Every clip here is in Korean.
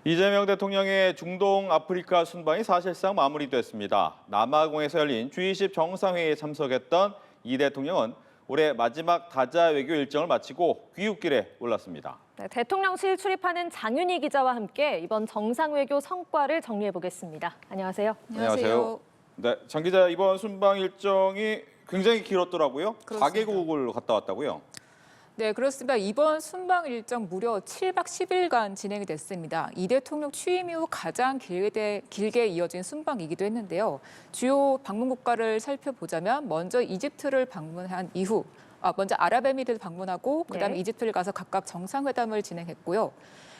이재명 대통령의 중동 아프리카 순방이 사실상 마무리됐습니다. 남아공에서 열린 G20 정상회의에 참석했던 이 대통령은 올해 마지막 다자 외교 일정을 마치고 귀국길에 올랐습니다. 네, 대통령실 출입하는 장윤희 기자와 함께 이번 정상외교 성과를 정리해보겠습니다. 안녕하세요. 안녕하세요. 네, 장 기자, 이번 순방 일정이 굉장히 길었더라고요. 그렇습니다. 4개국을 갔다 왔다고요? 네, 그렇습니다. 이번 순방 일정 무려 7박 10일간 진행이 됐습니다. 이 대통령 취임 이후 가장 길게 이어진 순방이기도 했는데요. 주요 방문 국가를 살펴보자면 먼저 이집트를 방문한 이후 먼저 아랍에미리를 방문하고 그다음에 네. 이집트를 가서 각각 정상회담을 진행했고요.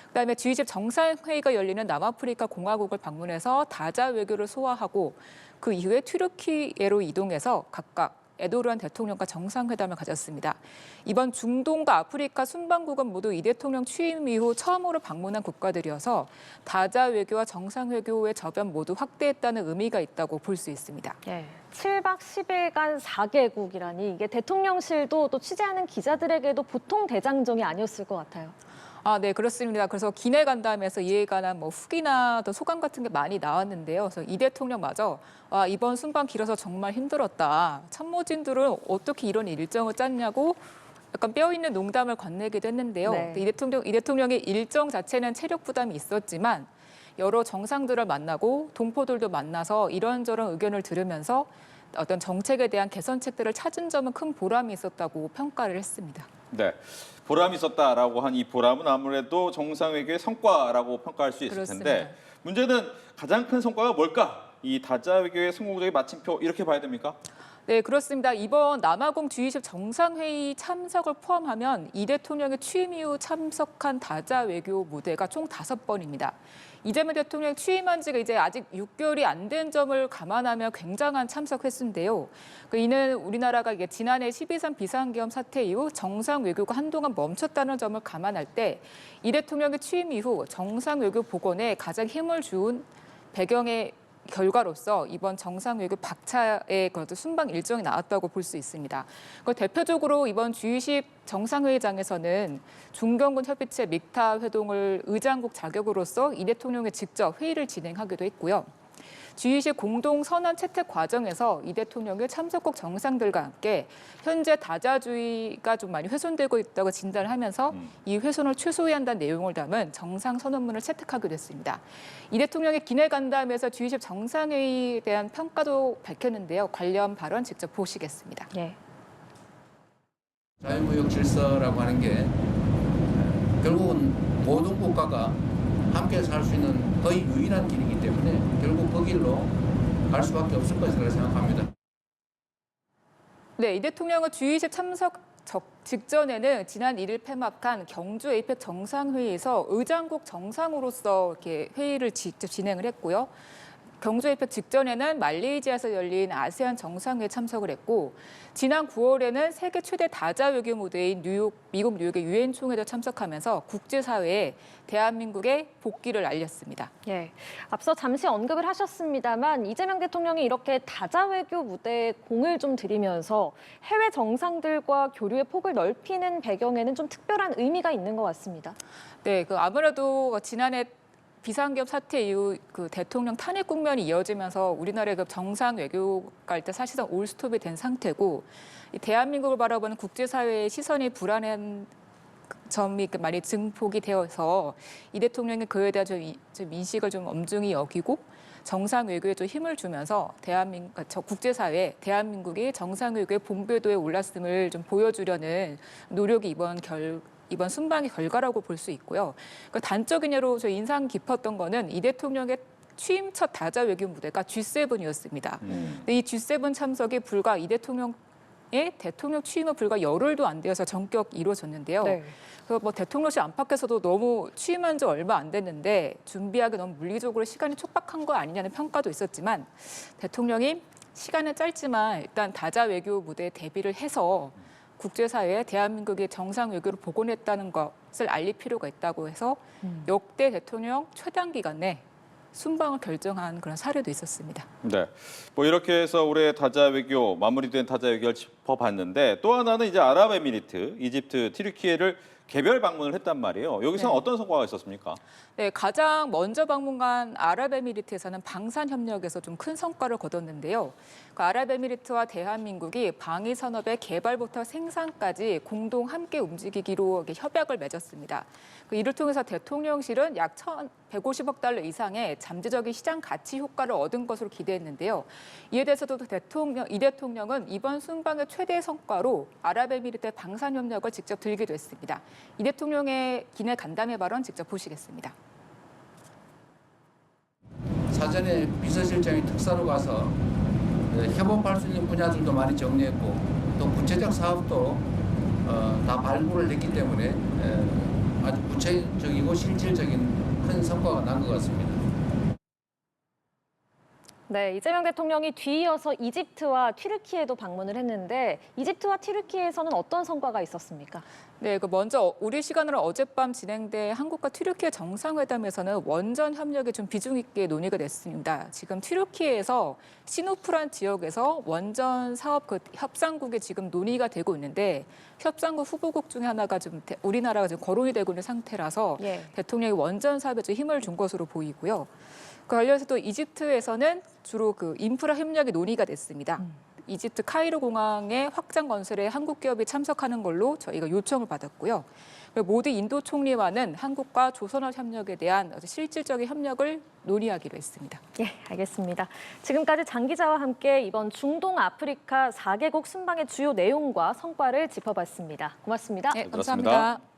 그다음에 G20 정상회의가 열리는 남아프리카 공화국을 방문해서 다자 외교를 소화하고 그 이후에 튀르키예로 이동해서 각각 에도르안 대통령과 정상회담을 가졌습니다. 이번 중동과 아프리카 순방국은 모두 이 대통령 취임 이후 처음으로 방문한 국가들이어서 다자 외교와 정상 외교의 저변 모두 확대했다는 의미가 있다고 볼 수 있습니다. 네, 7박 10일간 4개국이라니 이게 대통령실도 또 취재하는 기자들에게도 보통 대장정이 아니었을 것 같아요. 네, 그렇습니다. 그래서 기내 간담회에서 이에 관한 후기나 또 소감 같은 게 많이 나왔는데요. 그래서 이 대통령마저 이번 순방 길어서 정말 힘들었다. 참모진들은 어떻게 이런 일정을 짰냐고 약간 뼈 있는 농담을 건네기도 했는데요. 네. 이 대통령의 일정 자체는 체력 부담이 있었지만 여러 정상들을 만나고 동포들도 만나서 이런저런 의견을 들으면서 어떤 정책에 대한 개선책들을 찾은 점은 큰 보람이 있었다고 평가를 했습니다. 네, 보람이 있었다라고 한 이 보람은 아무래도 정상회교의 성과라고 평가할 수 있을 그렇습니다. 텐데 문제는 가장 큰 성과가 뭘까? 이 다자 외교의 성공적인 마침표 이렇게 봐야 됩니까? 네, 그렇습니다. 이번 남아공 G20 정상회의 참석을 포함하면 이 대통령의 취임 이후 참석한 다자 외교 무대가 총 5번입니다. 이재명 대통령 취임한 지가 이제 아직 6개월이 안 된 점을 감안하면 굉장한 참석 횟수인데요. 이는 우리나라가 이게 지난해 12.3 비상계엄 사태 이후 정상 외교가 한동안 멈췄다는 점을 감안할 때 이 대통령의 취임 이후 정상 외교 복원에 가장 힘을 준 배경의 결과로서 이번 정상외교 박차의 순방 일정이 나왔다고 볼 수 있습니다. 대표적으로 이번 G20 정상회의장에서는 중경군 협의체 믹타 회동을 의장국 자격으로서 이 대통령이 직접 회의를 진행하기도 했고요. G20 공동 선언 채택 과정에서 이 대통령이 참석국 정상들과 함께 현재 다자주의가 좀 많이 훼손되고 있다고 진단을 하면서 이 훼손을 최소화해야 한다는 내용을 담은 정상 선언문을 채택하기도 했습니다. 이 대통령의 기내 간담회에서 G20 정상회의에 대한 평가도 밝혔는데요. 관련 발언 직접 보시겠습니다. 네. 자유무역 질서라고 하는 게 결국은 모든 국가가 함께 살 수 있는 거의 유일한 길이기 때문에 결국 그 길로 갈 수밖에 없을 것이라고 생각합니다. 네, 이 대통령은 G20 참석 직전에는 지난 1일 폐막한 경주 에이펙 정상회의에서 의장국 정상으로서 이렇게 회의를 직접 진행을 했고요. 경주 에이펙 직전에는 말레이시아에서 열린 아세안 정상회에 참석을 했고 지난 9월에는 세계 최대 다자 외교 무대인 미국 뉴욕의 유엔 총회도 참석하면서 국제사회에 대한민국의 복귀를 알렸습니다. 예, 앞서 잠시 언급을 하셨습니다만 이재명 대통령이 이렇게 다자 외교 무대에 공을 좀 들이면서 해외 정상들과 교류의 폭을 넓히는 배경에는 좀 특별한 의미가 있는 것 같습니다. 네, 아무래도 지난해 비상계엄 사태 이후 대통령 탄핵 국면이 이어지면서 우리나라의 정상 외교 갈 때 사실상 올스톱이 된 상태고 대한민국을 바라보는 국제사회의 시선이 불안한 점이 많이 증폭이 되어서 이 대통령이 그에 대한 좀 인식을 좀 엄중히 여기고 정상 외교에 좀 힘을 주면서 국제사회에 대한민국이 정상 외교의 본궤도에 올랐음을 좀 보여주려는 노력이 이번 순방의 결과라고 볼 수 있고요. 단적인 예로 저 인상 깊었던 거는 이 대통령의 취임 첫 다자 외교 무대가 G7이었습니다. 근데 이 G7 참석이 불과 이 대통령의 대통령 취임은 불과 열흘도 안 되어서 전격 이루어졌는데요. 네. 그래서 대통령실 안팎에서도 너무 취임한 지 얼마 안 됐는데 준비하기 너무 물리적으로 시간이 촉박한 거 아니냐는 평가도 있었지만 대통령이 시간은 짧지만 일단 다자 외교 무대에 대비를 해서 국제사회에 대한민국이 정상 외교를 복원했다는 것을 알릴 필요가 있다고 해서 역대 대통령 최단 기간 내 순방을 결정한 그런 사례도 있었습니다. 네, 이렇게 해서 올해 다자 외교 마무리된 다자 외교를 짚어봤는데 또 하나는 이제 아랍에미리트, 이집트, 튀르키예를 개별 방문을 했단 말이에요. 여기서는 네. 어떤 성과가 있었습니까? 네, 가장 먼저 방문한 아랍에미리트에서는 방산 협력에서 좀 큰 성과를 거뒀는데요. 그 아랍에미리트와 대한민국이 방위 산업의 개발부터 생산까지 공동 함께 움직이기로 협약을 맺었습니다. 이를 통해서 대통령실은 약 1,150억 달러 이상의 잠재적인 시장 가치 효과를 얻은 것으로 기대했는데요. 이에 대해서도 이 대통령은 이번 순방의 최대 성과로 아랍에미리트의 방산 협력을 직접 들기도 했습니다. 이 대통령의 기내 간담회 발언 직접 보시겠습니다. 사전에 비서실장이 특사로 가서 협업할 수 있는 분야들도 많이 정리했고 또 구체적 사업도 다 발굴을 했기 때문에 아주 구체적이고 실질적인 큰 성과가 난 것 같습니다. 네, 이재명 대통령이 뒤이어서 이집트와 튀르키예도 방문을 했는데 이집트와 튀르키예에서는 어떤 성과가 있었습니까? 네, 먼저 우리 시간으로 어젯밤 진행된 한국과 튀르키예 정상회담에서는 원전 협력에 좀 비중 있게 논의가 됐습니다. 지금 튀르키예에서 시누프란 지역에서 원전 사업 협상국에 지금 논의가 되고 있는데 협상국 후보국 중에 하나가 좀 우리나라가 지금 거론이 되고 있는 상태라서 예. 대통령이 원전 사업에 좀 힘을 준 것으로 보이고요. 그 관련해서 또 이집트에서는 주로 그 인프라 협력이 논의가 됐습니다. 이집트 카이로 공항의 확장 건설에 한국 기업이 참석하는 걸로 저희가 요청을 받았고요. 모디 인도 총리와는 한국과 조선업 협력에 대한 실질적인 협력을 논의하기로 했습니다. 예, 알겠습니다. 지금까지 장 기자와 함께 이번 중동 아프리카 4개국 순방의 주요 내용과 성과를 짚어봤습니다. 고맙습니다. 네, 그렇습니다. 감사합니다.